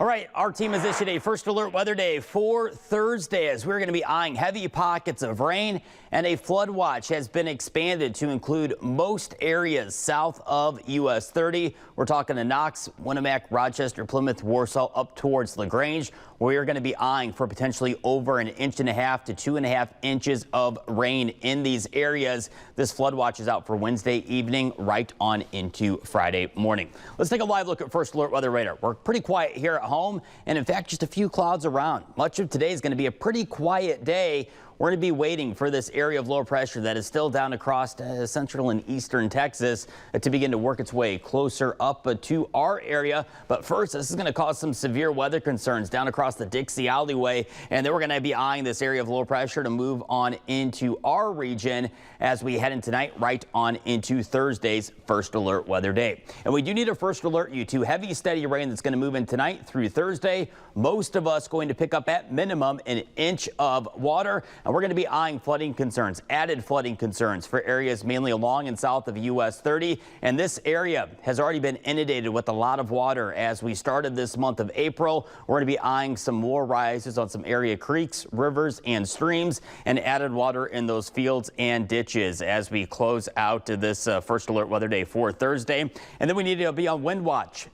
All right, our team has issued a first alert weather day for Thursday as we're going to be eyeing heavy pockets of rain, and a flood watch has been expanded to include most areas south of US 30. We're talking to Knox, Winnemac, Rochester, Plymouth, Warsaw, up towards LaGrange. We are going to be eyeing for potentially over 1.5 to 2.5 inches of rain in these areas. This flood watch is out for Wednesday evening right on into Friday morning. Let's take a live look at first alert weather radar. We're pretty quiet here at home, and in fact just a few clouds around. Much of today is going to be a pretty quiet day. We're going to be waiting for this area of low pressure that is still down across central and eastern Texas to begin to work its way closer up to our area. But first, this is going to cause some severe weather concerns down across the Dixie Alleyway. And then we're going to be eyeing this area of low pressure to move on into our region as we head in tonight right on into Thursday's first alert weather day. And we do need to first alert you to heavy, steady rain that's going to move in tonight through Thursday. Most of us going to pick up at minimum 1 inch of water. And we're going to be eyeing flooding concerns, added flooding concerns for areas mainly along and south of US 30. And this area has already been inundated with a lot of water as we started this month of April. We're going to be eyeing some more rises on some area creeks, rivers, and streams, and added water in those fields and ditches as we close out to this first alert weather day for Thursday. And then we need to be on wind watch.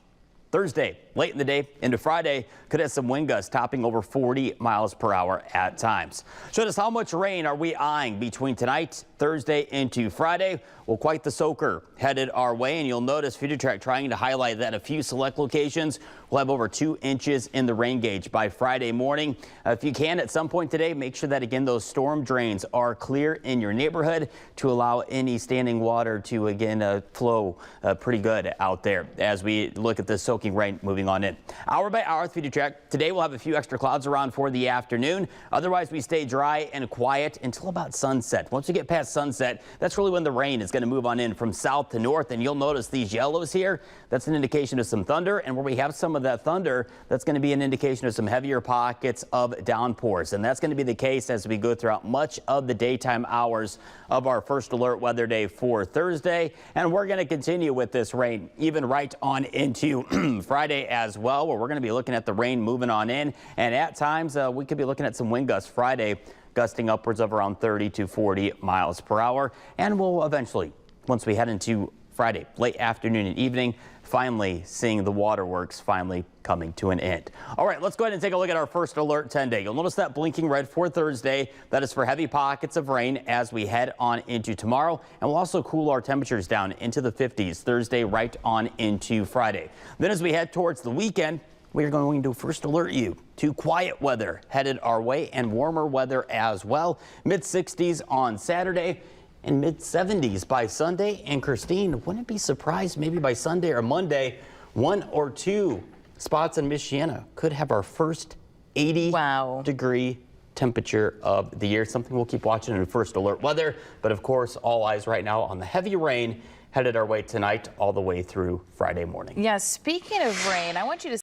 Thursday, late in the day into Friday, could have some wind gusts topping over 40 miles per hour at times. So just how much rain are we eyeing between tonight, Thursday into Friday? Well, quite the soaker headed our way, and you'll notice Future Track trying to highlight that a few select locations will have over 2 inches in the rain gauge by Friday morning. If you can, at some point today, make sure that, again, those storm drains are clear in your neighborhood to allow any standing water to, again, flow pretty good out there as we look at this soaking rain moving on in. Hour by hour, Future Track. Today, we'll have a few extra clouds around for the afternoon. Otherwise, we stay dry and quiet until about sunset. Once we get past sunset, that's really when the rain is going to move on in from south to north, and you'll notice these yellows here. That's an indication of some thunder, and where we have some of that thunder, that's going to be an indication of some heavier pockets of downpours, and that's going to be the case as we go throughout much of the daytime hours of our first alert weather day for Thursday. And we're going to continue with this rain even right on into Friday as well, where we're going to be looking at the rain moving on in, and at times we could be looking at some wind gusts Friday gusting upwards of around 30 to 40 miles per hour. And we'll eventually, once we head into Friday, late afternoon and evening, finally seeing the waterworks finally coming to an end. All right, let's go ahead and take a look at our first alert 10-day. You'll notice that blinking red for Thursday. That is for heavy pockets of rain as we head on into tomorrow. And we'll also cool our temperatures down into the 50s Thursday right on into Friday. Then as we head towards the weekend, we are going to first alert you to quiet weather headed our way and warmer weather as well. Mid-60s on Saturday and mid-70s by Sunday. And Christine, wouldn't be surprised maybe by Sunday or Monday, 1 or 2 spots in Michiana could have our first 80-degree temperature of the year. Something we'll keep watching in first alert weather. But of course, all eyes right now on the heavy rain headed our way tonight all the way through Friday morning. Yeah, speaking of rain, I want you to